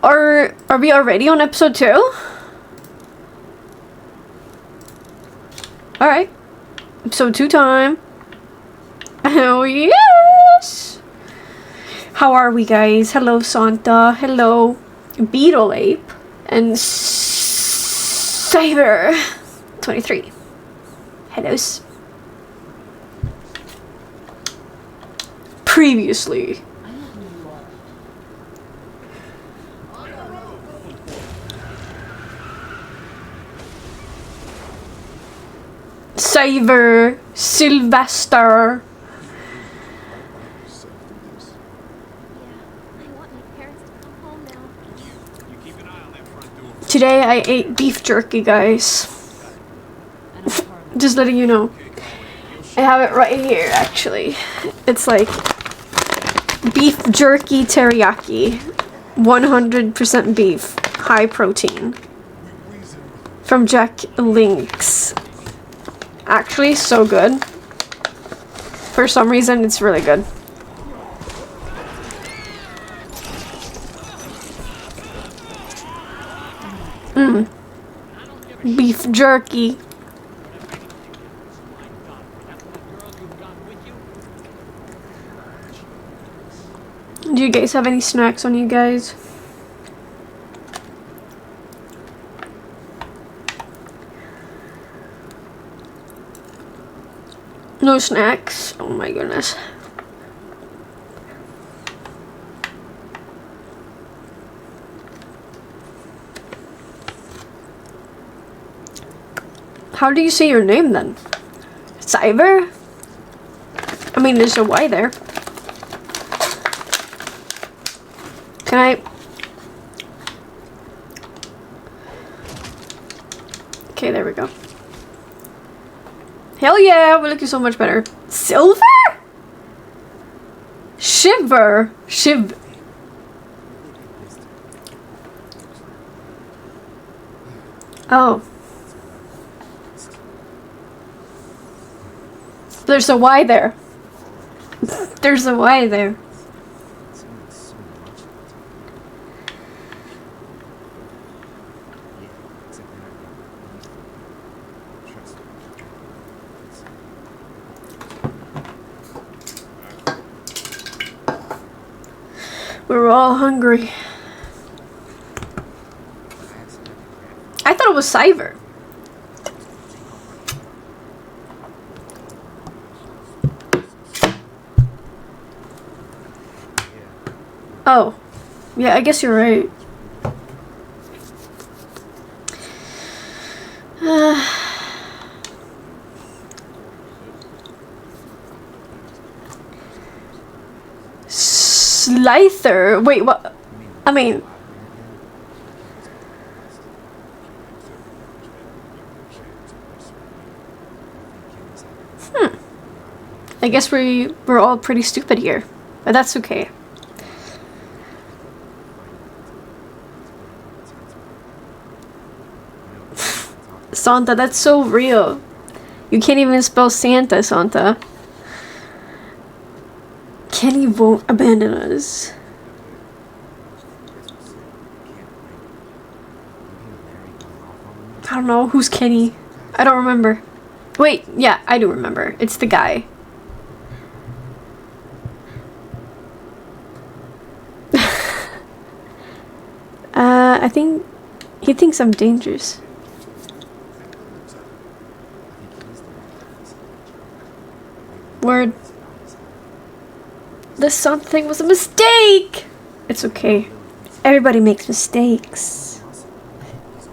Are we already on episode 2? Alright. Episode 2 time. Oh yes! How are we, guys? Hello, Santa. Hello, Beetle Ape. And Cyber 23. Hellos. Previously. Cyber, Sylvester. Today I ate beef jerky, guys. Just letting you know. I have it right here, actually. It's like beef jerky teriyaki. 100% beef. High protein. From Jack Link's. Actually, so good. For some reason, it's really good. Beef jerky. Do you guys have any snacks on you guys? No snacks. Oh my goodness. How do you say your name then? Cyber? I mean, there's a Y there. Can I? Okay, there we go. Hell yeah, we're looking so much better. Silver? Shiver. Shiv. Oh. There's a Y there. There's a Y there. We're all hungry. I thought it was Cyber. Oh. Yeah, I guess you're right. Slither? Wait, what? I mean... I guess we're all pretty stupid here. But that's okay. Santa, that's so real. You can't even spell Santa, Santa. Kenny won't abandon us. I don't know. Who's Kenny? I don't remember. Wait, yeah, I do remember. It's the guy. I think he thinks I'm dangerous. Word. This something was a mistake! It's okay. Everybody makes mistakes.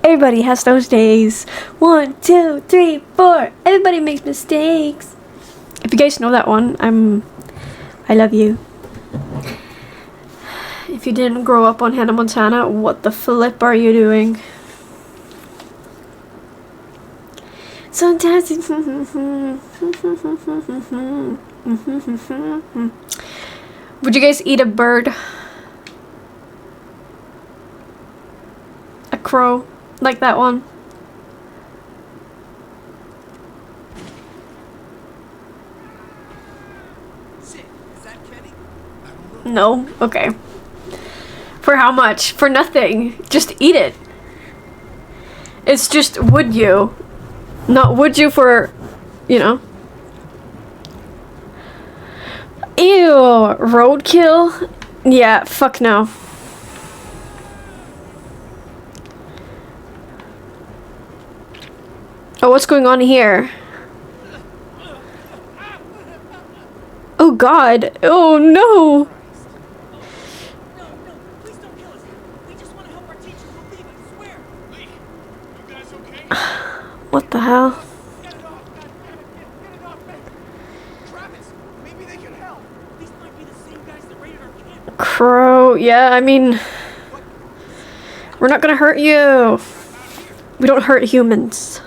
Everybody has those days. 1, 2, 3, 4. Everybody makes mistakes. If you guys know that one, I love you. If you didn't grow up on Hannah Montana, what the flip are you doing? Sometimes would you guys eat a bird? A crow? Like that one? No? Okay. For how much? For nothing. Just eat it. It's just would you. Not would you for, you know. Ew. Roadkill? Yeah, fuck no. Oh, what's going on here? Oh god. Oh no. What the hell? Crow, yeah, I mean, we're not gonna hurt you. We don't hurt humans.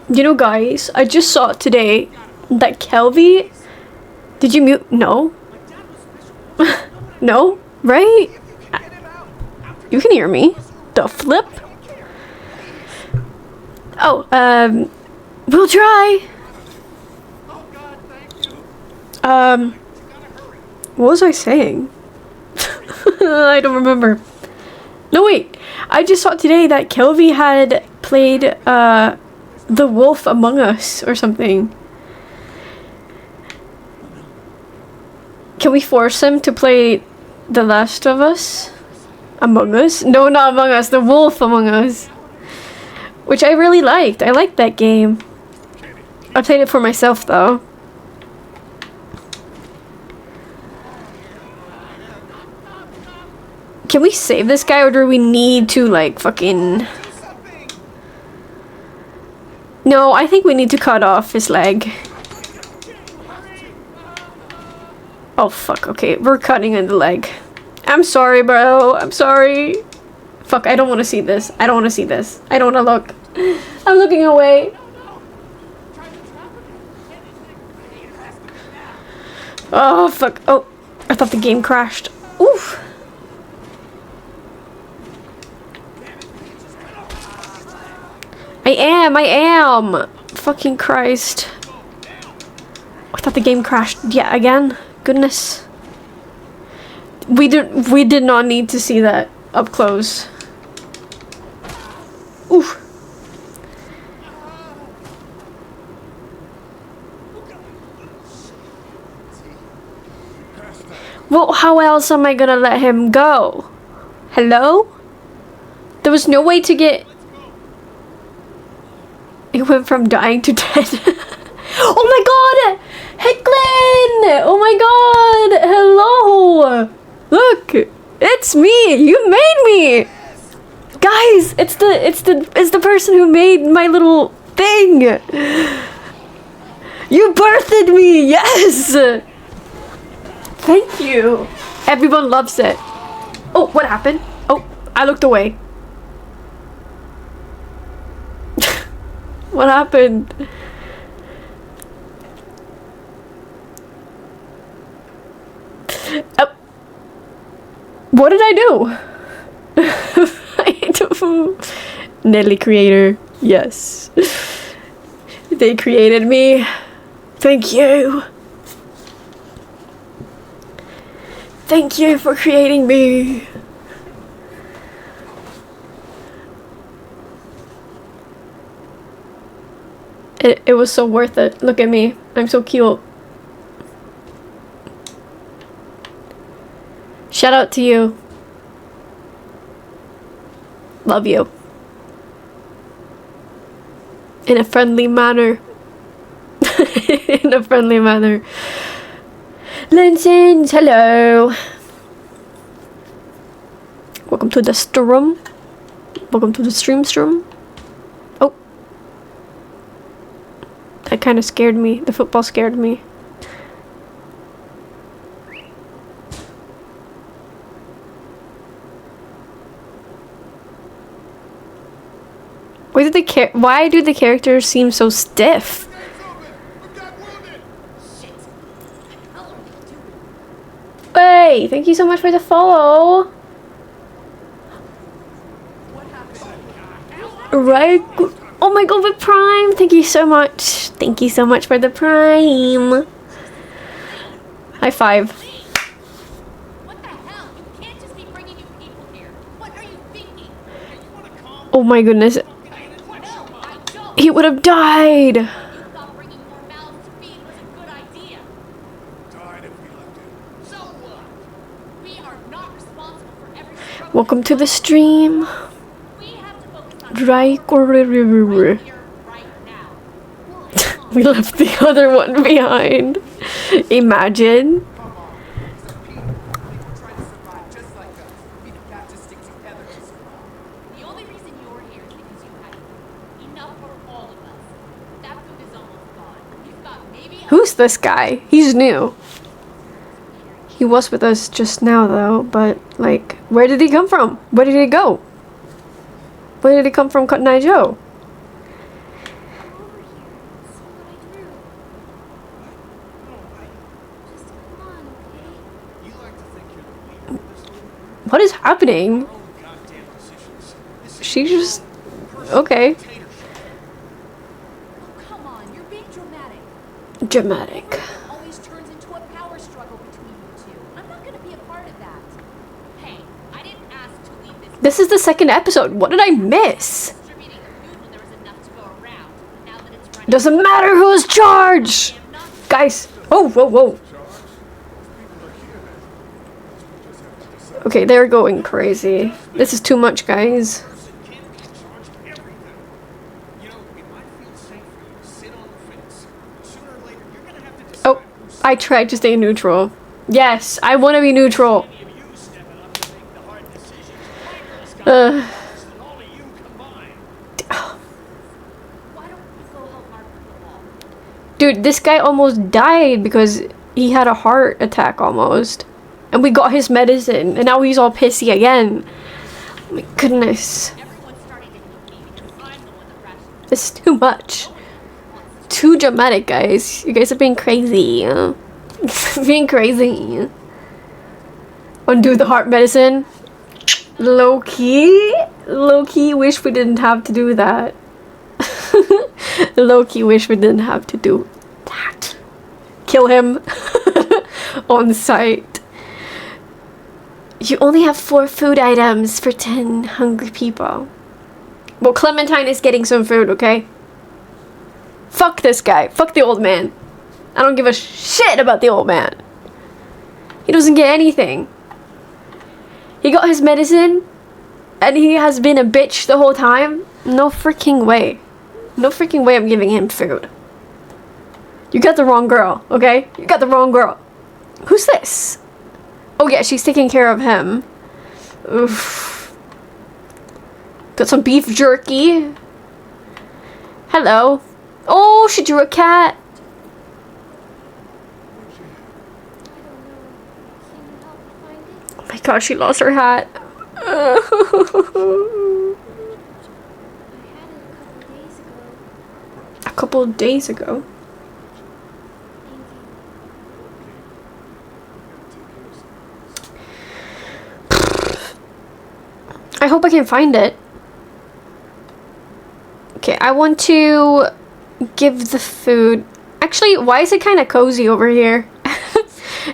You know, guys, I just saw today that ဆောက်ઠᵃᵃ, did you mute? No. No, right? You can hear me. The flip? Oh, we'll try. What was I saying? I don't remember. No, wait. I just saw today that ဆောက်ઠᵃᵃ had played, The Wolf Among Us or something. Can we force him to play The Last of Us? Among Us? No, not Among Us. The Wolf Among Us. Which I really liked. I liked that game. I played it for myself though. Can we save this guy or do we need to like fucking... No, I think we need to cut off his leg. Oh fuck, okay, we're cutting in the leg. I'm sorry, bro. I'm sorry. Fuck, I don't want to see this. I don't want to see this. I don't want to look. I'm looking away. Oh fuck. Oh, I thought the game crashed. Oof. I am. Fucking Christ. I thought the game crashed yet again. Goodness. We did not need to see that up close. Oof. Well, how else am I gonna let him go? Hello? There was no way to get... It went from dying to dead. Oh my god! Hecklin! Oh my god! Hello! Look! It's me! You made me! Guys! It's the person who made my little thing! You birthed me! Yes! Thank you! Everyone loves it. Oh, what happened? Oh, I looked away. What happened? What did I do? Nelly creator. Yes. They created me. Thank you. Thank you for creating me. It was so worth it. Look at me. I'm so cute. Shout out to you. Love you. In a friendly manner. In a friendly manner. Linsons, hello. Welcome to the stream. Welcome to the stream. Oh. That kind of scared me. The football scared me. Why do the characters seem so stiff? Hey, thank you so much for the follow. Right? Oh my god, with Prime! Thank you so much. Thank you so much for the Prime. High five. What the hell? You can't just be bringing new people here. What are you thinking? Oh my goodness. No, I don't. He would have died. You thought bringing more mouths to feed was a good idea. Died if we left it. So what? We are not responsible for every struggle. Welcome to the stream. We have to focus on Right right here, right now. We left the other one behind. Imagine. Come on. These are people. People trying to survive just like us. We got to stick together to survive. The only reason you're here is because you had enough for all of us. That food is almost gone. You've got maybe Who's this guy? He's new. He was with us just now though, but like, where did he come from? Where did he go? Where did he come from, ൃʰᵃⁿᵏ? You like to think you're the leader of this little What is happening? own goddamn decisions. This is She just... okay. dictatorship. Oh, come on, you're being dramatic. Dramatic. It always turns into a power struggle between you two. I'm not gonna be a part of that. Hey, I didn't ask to leave this This is the second episode. What did I miss? distributing the food when there was enough to go around. Now that it's running, Doesn't matter who's charged! I'm not Guys. Oh, whoa, whoa. Okay, they're going crazy. This is too much, guys. Person can't be in charge of everything. You know, it might feel safe for you to sit on the fence. But sooner or later, you're gonna have to decide Oh, I tried to stay neutral. Yes, I want to be neutral. Any of you stepping up to make the hard decisions. Michael's got Uh. more votes than all of you combined. Why don't you go help Mark with the wall? Dude, this guy almost died because he had a heart attack almost. And we got his medicine, and now he's all pissy again. Oh my goodness. Everyone's starting to hate me because I'm the one that rationed. This is too much. Too dramatic, guys. You guys are being crazy. Being crazy. Undo the heart medicine. Low-key? Low-key wish we didn't have to do that. Low-key wish we didn't have to do that. Kill him. On sight. You only have 4 food items for 10 hungry people. Well, Clementine is getting some food, okay? Fuck this guy. Fuck the old man. I don't give a shit about the old man. He doesn't get anything. He got his medicine, and he has been a bitch the whole time. No freaking way. No freaking way I'm giving him food. You got the wrong girl, okay? You got the wrong girl. Who's this? Oh yeah, she's taking care of him. Oof. Got some beef jerky. Hello. Oh, she drew a cat. Oh my god, she lost her hat. A couple of days ago. I hope I can find it. Okay, I want to give the food. Actually, why is it kind of cozy over here?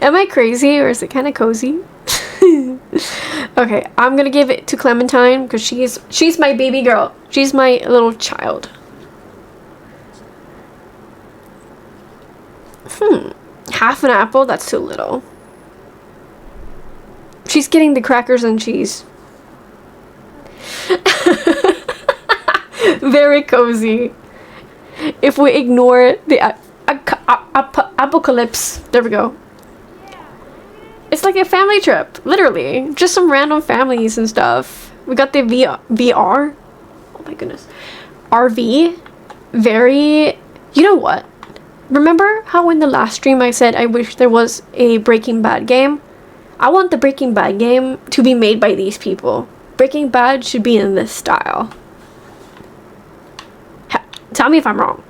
Am I crazy or is it kind of cozy? Okay, I'm gonna give it to Clementine because she's my baby girl. She's my little child. Half an apple? That's too little. She's getting the crackers and cheese. Very cozy. If we ignore the apocalypse. There we go. It's like a family trip, literally. Just some random families and stuff. We got the VR. Oh my goodness. RV. Very... You know what? Remember how in the last stream I said I wish there was a Breaking Bad game? I want the Breaking Bad game to be made by these people. Breaking Bad should be in this style. Tell me if I'm wrong.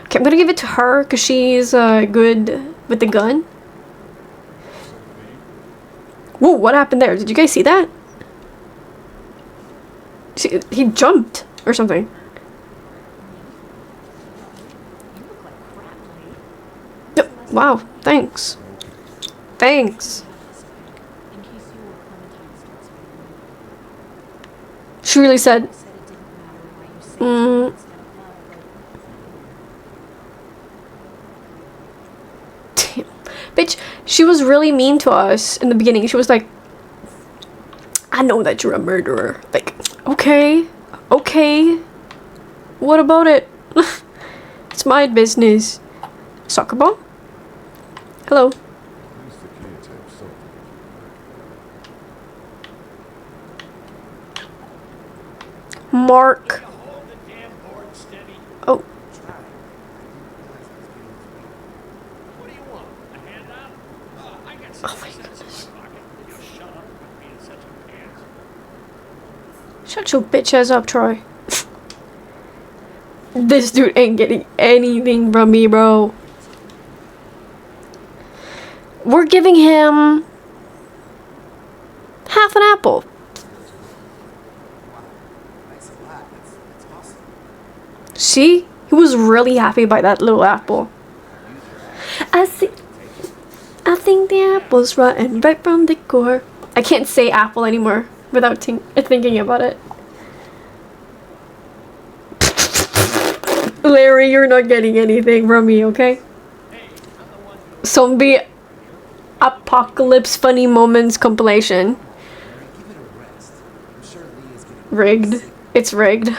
Okay, I'm gonna give it to her because she's good with the gun. Whoa, what happened there? Did you guys see that? See, he jumped or something. Wow, thanks. Thanks. In case you or Clementine starts feeling weak. She really said, You said it didn't matter why you saved Mm. her instead of love, damn. Bitch, she was really mean to us in the beginning. She was like, I know that you're a murderer. Like, okay. Okay. What about it? It's my business. Soccer ball? Hello. At least the kids have something to do. Mark. Hold the damn board steady. Oh, What do you want? A handout? I got Oh some my cents in my pocket. You shut up with being such a pants. shut your bitch ass up, Troy. This dude ain't getting anything from me, bro. We're giving him half an apple. Thanks a lot. That's awesome. See? He was really happy by that little apple. I think the apple's rotten right from the core. I can't say apple anymore without thinking about it. Larry, you're not getting anything from me, okay? Zombie apocalypse funny moments compilation. Give it a rest. I'm sure Lee is getting Rigged. It's rigged. Is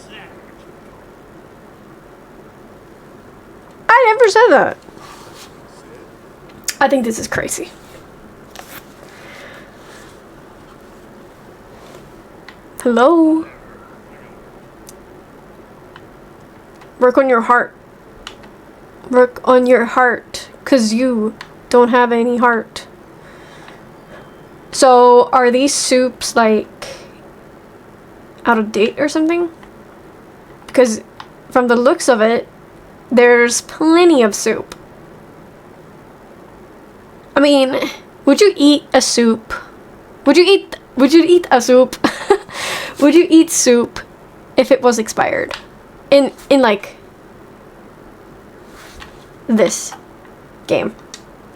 that I never said that. I think this is crazy. Hello? Work on your heart. Work on your heart. 'Cause you don't have any heart. So, are these soups, like, out of date or something? Because from the looks of it, there's plenty of soup. I mean, would you eat a soup? Would you eat a soup? Would you eat soup if it was expired? In like this game.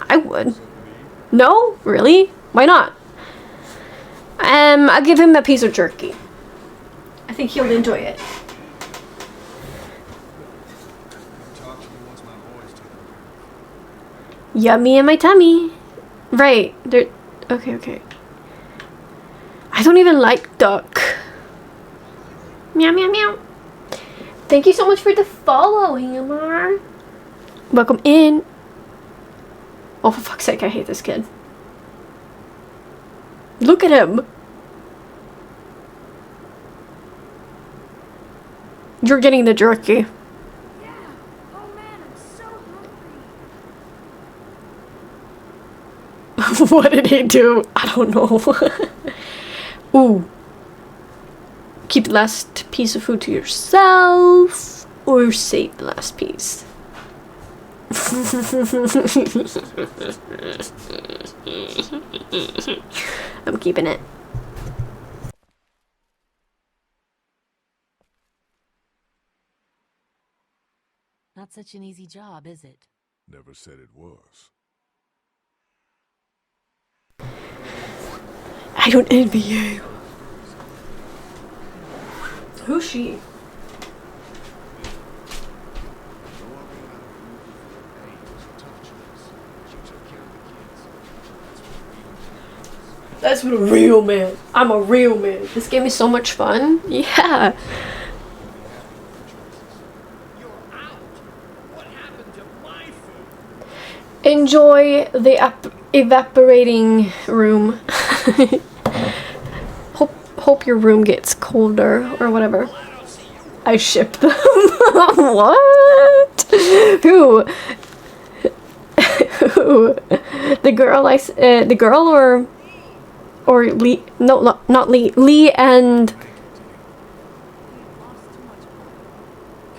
I would. No? Really? Why not? I'll give him a piece of jerky. I think he'll enjoy it. talk to me once my boys take Yummy in my tummy. Right. There. Okay. I don't even like duck. Meow, meow, meow. Thank you so much for the follow, Hammer. Welcome in. Oh, for fuck's sake, I hate this kid. Look at him. You're getting the jerky. Yeah. Oh man, I'm so hungry. What did he do? I don't know. Ooh. Keep the last piece of food to yourself, or save the last piece. I'm keeping it. Not such an easy job, is it? Never said it was. I don't envy you. Who's she? That's what a real man. I'm a real man. This game is so much fun. Yeah. You're out. What happened to my food? Enjoy the evaporating room. Hope your room gets colder or whatever. I ship them. What? Who? Who? The girl the girl or Lee? No, not Lee. Lee and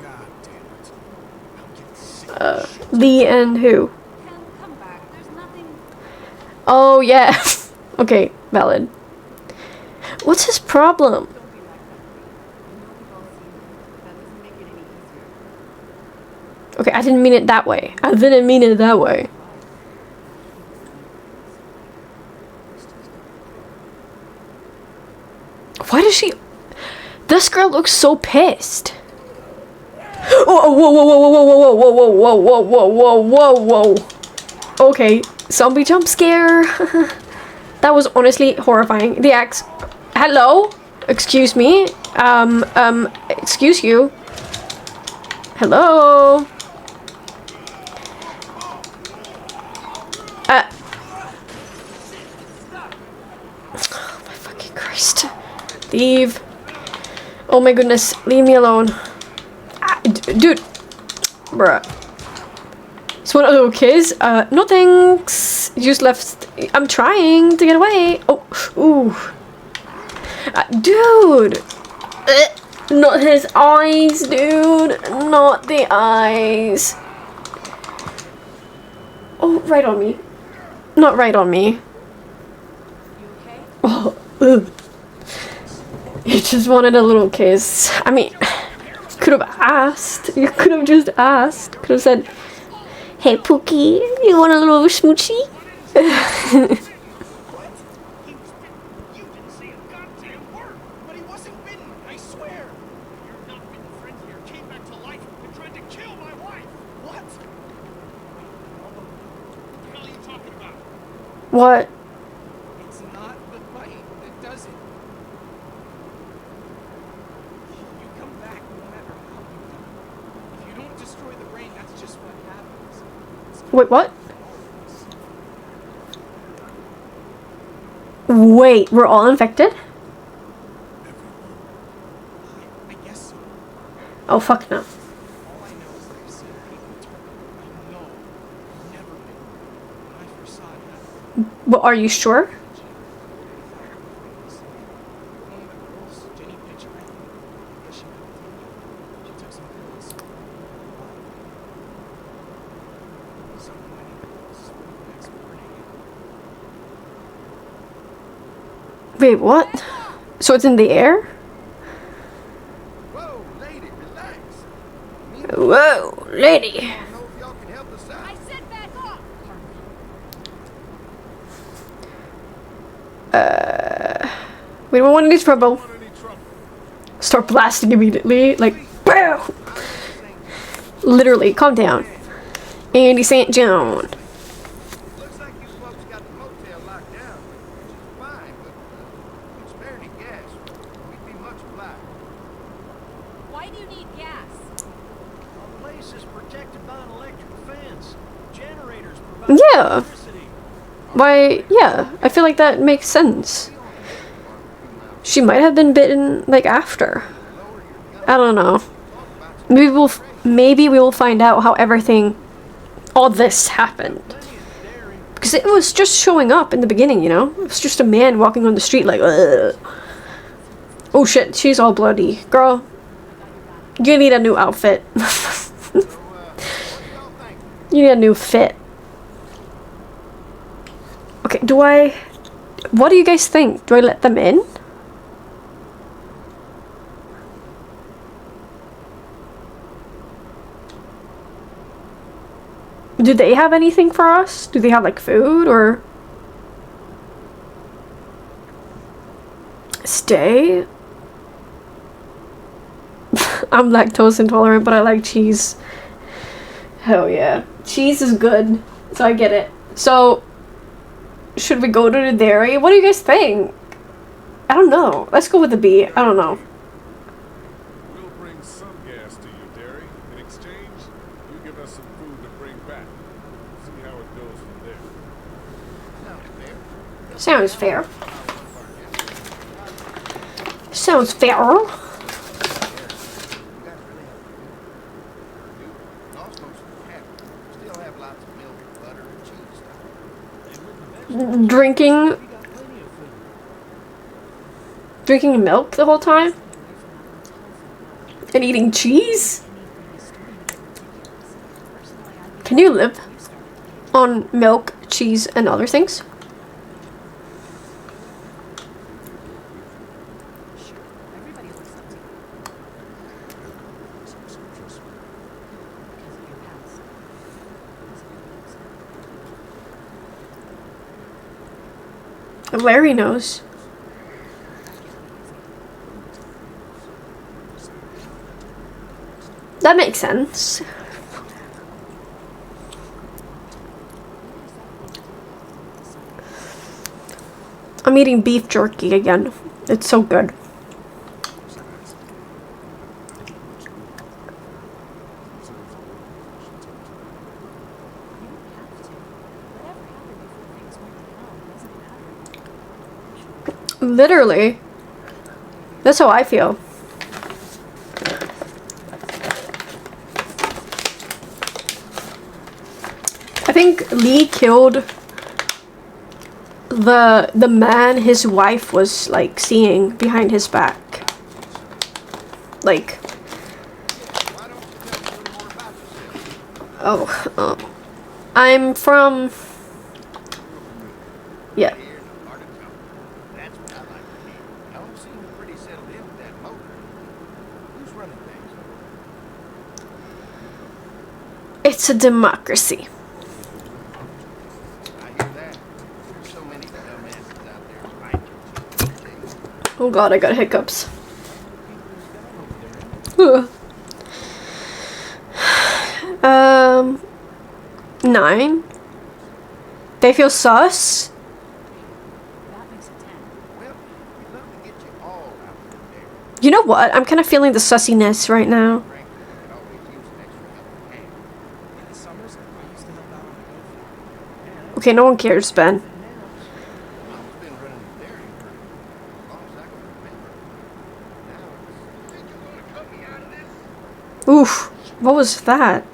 God damn it. I'm getting sick of shit. Lee and who? Come back. There's nothing. Oh yeah. Okay, valid. What's his problem? Don't be like that. I know we've all seen it, but that doesn't make it any easier. Okay, I didn't mean it that way. I didn't mean it that way. Why does she... This girl looks so pissed. Whoa, whoa, whoa, whoa, whoa, whoa, whoa, whoa, whoa, whoa, whoa, whoa, whoa, whoa. Okay, zombie jump scare. That was honestly horrifying. The axe... Hello? Excuse me? Excuse you? Hello? Oh my fucking Christ. Leave. Oh my goodness, leave me alone. Dude. Bruh. It's one of those kids. No thanks. You just left. I'm trying to get away. Oh, ooh. Dude. Not his eyes, dude. Not the eyes. Oh, right on me. Not right on me. Oh, ugh. You just wanted a little kiss. I mean, could have asked. You could have just asked. Could have said, "Hey, Pookie, you want a little smoochie?" What? He was bitten. You didn't say a goddamn word. But he wasn't bitten, I swear. Your not-bitten friend here came back to life and tried to kill my wife. What? What the hell are you talking about? What? It's not the bite that does it. You come back no matter how you do. If you don't destroy the brain, that's just what happens. Wait, what? Wait, we're all infected? I guess so. Oh, fuck no. All I know is that I've seen people turn. I know I've never been. When I first saw it happen, But are you sure? one of the girls, Jenny Pitcher, I think. I guess she got taken. She took some pills. Something went in the next morning. Wait, what? So it's in the air? Whoa, lady, relax. Whoa, lady. I don't know if y'all can help us out. I said back off! We don't want any trouble. Want any trouble? Start blasting immediately. Like, BAM! Literally, calm down. Andy St. John. Looks like you folks got the motel locked down, which is fine, but we'd spare any gas. We'd be much obliged. Why do you need gas? Our place is protected by an electric fence. Generators provide Yeah. electricity. Why, yeah, I feel like that makes sense. She might have been bitten, like, after. I don't know. Maybe we will find out how all this happened. Because it was just showing up in the beginning, you know? It was just a man walking on the street like, ugh. Oh shit, she's all bloody. Girl, you need a new outfit. You need a new fit. Okay, what do you guys think? Do I let them in? Do they have anything for us? Do they have like food or stay? I'm lactose intolerant, but I like cheese. Hell yeah. Cheese is good, so I get it. So, should we go to the dairy? What do you guys think? I don't know. Let's go with the B. I don't know. We'll bring some gas to you, Derry. In exchange, you give us some food to bring back. See how it goes from there. Sounds fair. Sounds fair. Still have lots of milk, butter, and cheese. Drinking milk the whole time? And eating cheese? Can you live on milk, cheese, and other things? Larry knows. That makes sense. I'm eating beef jerky again. It's so good. Literally. That's how I feel. I think Lee killed the man his wife was like seeing behind his back. Like, I'm from, yeah. That's what I like to hear. Y'all seem pretty settled in with that motor. Who's running things? It's a democracy. I hear that. There's so many dumbasses out there fighting. Oh god, I got hiccups. Ugh. 9. They feel sus? That makes it 10. Well, we'd love to get you all out there. You know what? I'm kind of feeling the sussiness right now. Frankly, I could always use an extra helping hand. In the summers, I used to help out on the golf. Okay, no one cares, Ben. Mom's been running the dairy for as long as I can remember. Now it's... Think you're gonna cut me out of this? Oof. What was that?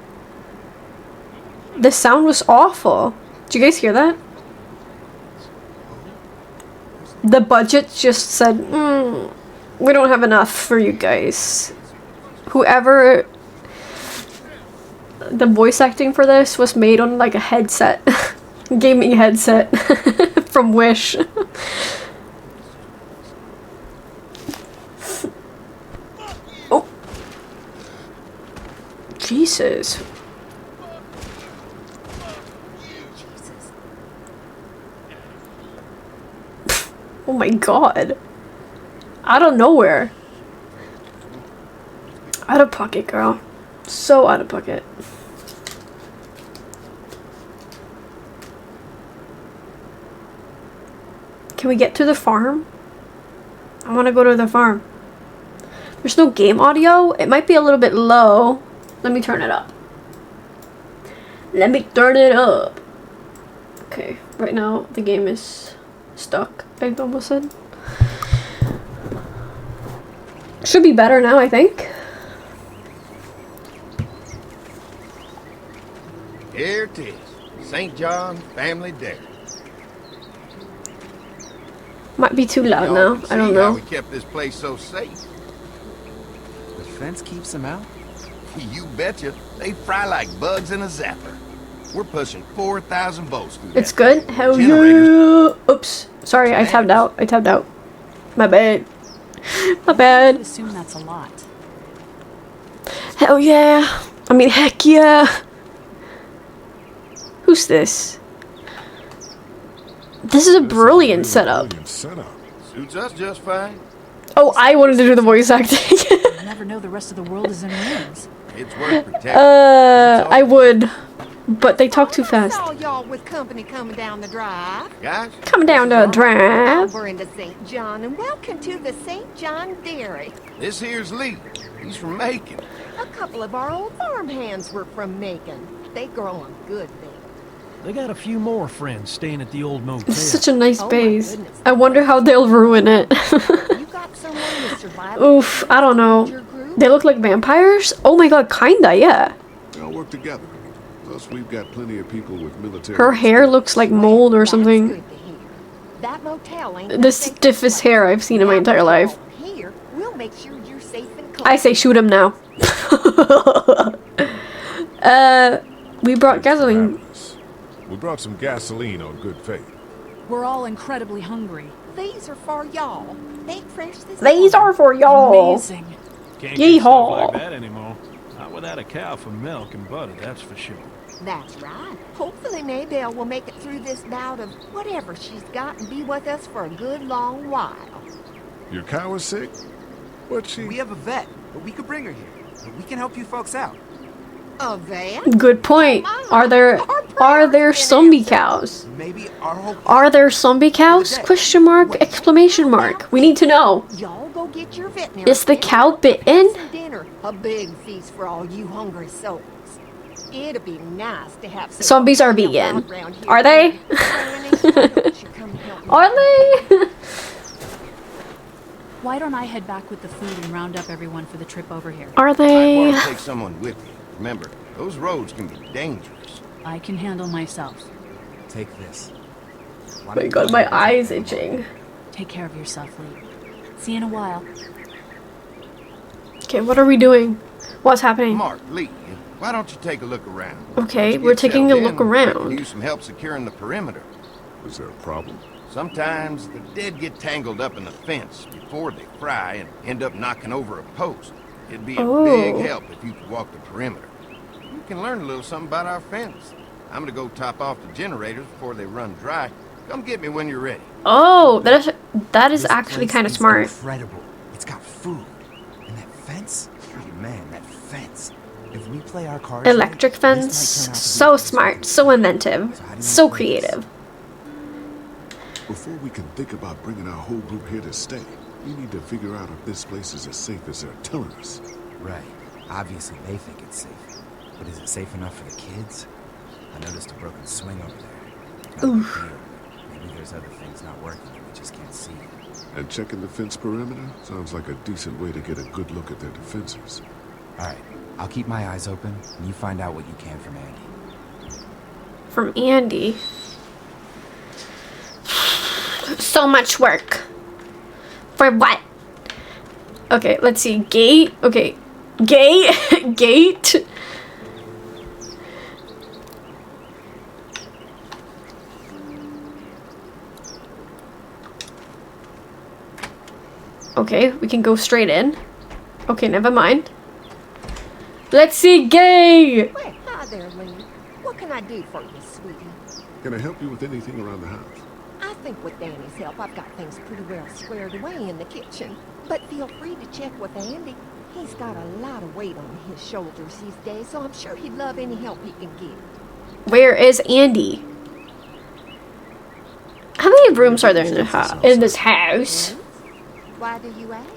The sound was awful. Did you guys hear that? The budget just said, we don't have enough for you guys. Whoever... The voice acting for this was made on like a headset. Gaming headset. From Wish. Oh. Jesus. Oh my god. Out of nowhere. Out of pocket, girl. So out of pocket. Can we get to the farm? I want to go to the farm. There's no game audio. It might be a little bit low. Let me turn it up. Let me turn it up. Okay, right now the game is stuck, I almost said. Should be better now, I think. Here it is. St. John Family Dairy. Might be too loud Y'all now. can I don't see how know. we kept this place so safe. The fence keeps them out? You betcha. They fry like bugs in a zapper. We're pushing 4,000 volts through It's that good? thing. Hell Generators- yeah! Oops. Sorry, I tabbed out. I tabbed out. My bad. My I bad. assume that's a lot. Hell yeah. I mean, heck yeah. Who's this? This is a brilliant setup. Brilliant setup. Suits us just fine. Oh, I wanted to do the voice acting. You never know the rest of the world is in ruins. It's worth protecting. I would. But they talk too I fast. saw y'all with company coming down the drive. Guys, Come down to a drive. Over into St. John, and welcome to the St. John Dairy. this here's Lee. He's from Macon. A couple of our old farm hands were from Macon. They grow 'em good there. They got a few more friends staying at the old motel. It's such a nice Oh my base. goodness. I wonder how they'll ruin it. You got someone with survival Oof, I don't know. your group? They look like vampires? Oh my god, kinda, yeah. We all work together. Plus, we've got plenty of people with military. Her hair looks like mold or That's something. good to hear. That motel ain't The no safe stiffest place. hair I've seen in my entire life. Here, we'll make sure you're safe and I say shoot him now. We brought gasoline. Fabulous. We brought some gasoline on good faith. We're all incredibly hungry. These are for y'all. Baked fresh this These morning. are for y'all. Amazing. Can't get Yeehaw. stuff like that anymore. Not without a cow for milk and butter, that's for sure. That's right. Hopefully Maybelle will make it through this bout of whatever she's got and be with us for a good long while. Your cow is sick? What's she? We have a vet, but we could bring her here. We can help you folks out. A vet? Good point. Are there zombie cows? Maybe our whole Are there zombie cows? Question mark, exclamation mark. We need to know. Y'all go get your veterinary. Is the vet. cow bitten? Some dinner, a big feast for all you hungry souls. It'd be nice to have some Zombies are folks vegan. around here. Are they? Granny, why don't you come help me? Are they? Why don't I head back with the food and round up everyone for the trip over here? Are I'd they? want to take someone with you. Remember, those roads can be dangerous. I can handle myself. Take this. Oh my god, my eye's itching. Take care of yourself, Lee. See you in a while. Okay, what are we doing? What's happening? Mark, Lee, why don't you take a look around? Okay, Once you we're get taking a settled look in, we around. can use some help securing the perimeter. Is there a problem? Sometimes the dead get tangled up in the fence before they fry and end up knocking over a post. It'd be a big Oh. help if you could walk the perimeter. You can learn a little something about our fence. I'm gonna go top off the generators before they run dry. Come get me when you're ready. Oh, that is This actually place kind of is smart. Incredible. It's got food. And that fence? Man, that fence. If we play our cards right, Electric this might turn fence. out to be So a smart, so inventive, So how do you so wanna play this? creative. Before we can think about bringing our whole group here to stay, we need to figure out if this place is as safe as they're telling us. Right. Obviously they think it's safe. But is it safe enough for the kids? I noticed a broken swing over there. Not a big deal. Maybe there's other things not working that we just can't see. And checking the fence perimeter sounds like a decent way to get a good look at their defenses. Alright, I'll keep my eyes open, and you find out what you can from Andy. From Andy. So much work. For what? Okay, let's see. Gate. Okay. Gate. Gate. Okay, we can go straight in. Okay, never mind. Let's see. Gay. Well, hi there, Lee. What can I do for you, sweetie? Can I help you with anything around the house? I think with Danny's help, I've got things pretty well squared away in the kitchen. But feel free to check with Andy. He's got a lot of weight on his shoulders these days, so I'm sure he'd love any help he can get. Where is Andy? How many rooms are there in the in this house? Why do you ask?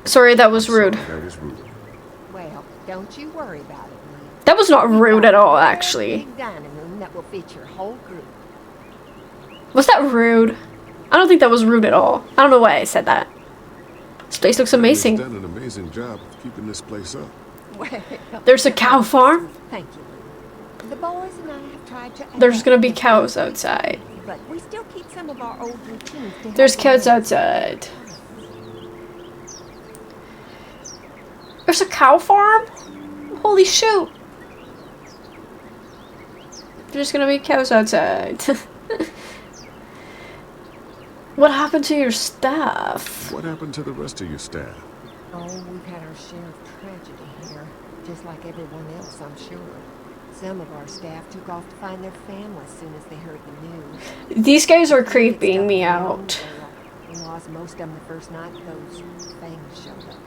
Sorry, that was rude. That was rude. Well, don't you worry about it, Lee. That was not rude at all, We've got a actually. big dining room that will fit your whole group. Was that rude? I don't think that was rude at all. I don't know why I said that. This place looks He's amazing. done an amazing job of keeping this place up. Well, There's a cow farm. thank you, Lee. The boys and I have tried to. There's gonna be adapt, cows outside. but we still keep some of our old routines. To There's help cows us. outside. There's a cow farm? Holy shoot. There's gonna be cows outside. What happened to your staff? What happened to the rest of your staff? Oh, we've had our share of tragedy here, just like everyone else, I'm sure. Some of our staff took off to find their family as soon as they heard the news. These guys are creeping me out. We lost most of them the first night those things showed up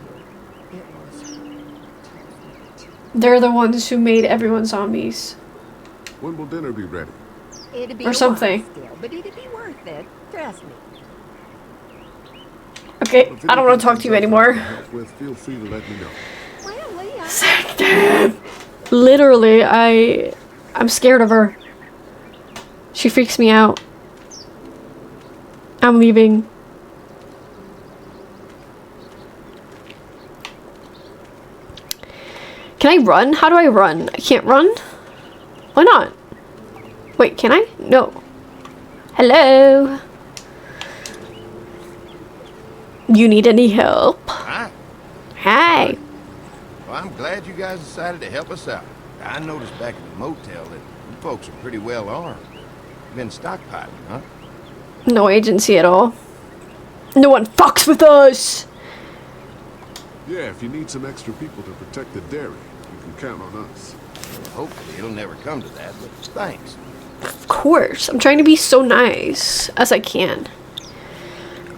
here. It was tough. They're the ones who made everyone zombies. When will dinner be ready? It'd be Or a something. while still, but it'd be worth it. Trust me. Okay, If I don't want to talk to you anything else I anymore. can help with, feel free to let me know. Well, Lee, Literally, I'm scared of her. She freaks me out. I'm leaving. Can I run? How do I run? I can't run? Why not? Wait, can I? No. Hello? You need any help? Hi. Hi. Well, I'm glad you guys decided to help us out. I noticed back at the motel that you folks are pretty well armed. Been stockpiling, huh? No agency at all. No one fucks with us. Yeah, if you need some extra people to protect the dairy, you can count on us. Hopefully it'll never come to that, but thanks. Of course. I'm trying to be so nice as I can.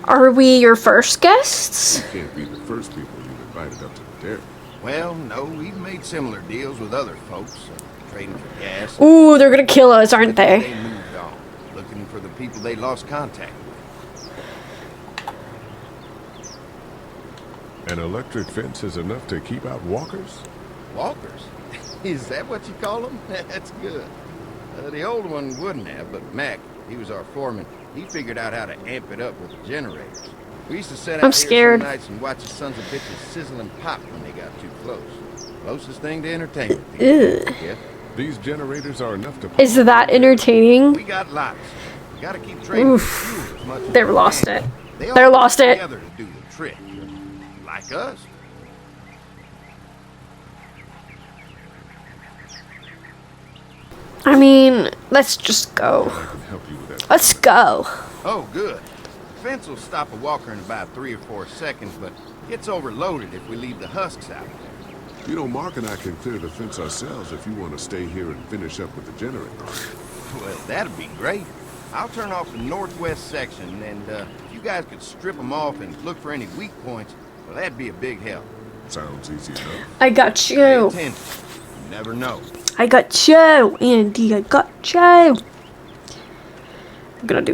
Are we your first guests? You can't be the first people you've invited up to the dairy. Well, no, we've made similar deals with other folks, trading for gas. Ooh, they're gonna kill us, aren't they? They moved on, looking for the people they lost contact with. An electric fence is enough to keep out walkers? Walkers? Is that what you call them? That's good. The old one wouldn't have, but Mac, he was our foreman. He figured out how to amp it up with the generators. We used to sit out I'm here scared. some nights and watch the sons of bitches sizzle and pop when they got too close. Closest thing to entertainment. Ugh. Yeah. These generators are enough to... Is that entertaining? We got lots. We gotta keep trading Oof. fuel as much as They've we lost can. it. They all They're work lost it. together to do the trick. Like us. I mean, let's just go. I can help you with that. Let's go. Oh, good. The fence will stop a walker in about 3 or 4 seconds, but gets overloaded if we leave the husks out there. You know, Mark and I can clear the fence ourselves if you want to stay here and finish up with the generators. Well, that'd be great. I'll turn off the northwest section, and if you guys could strip them off and look for any weak points, well, that'd be a big help. Sounds easy enough. I got Pay you. attention. You never know. I got you, Andy. I got you. I'm gonna do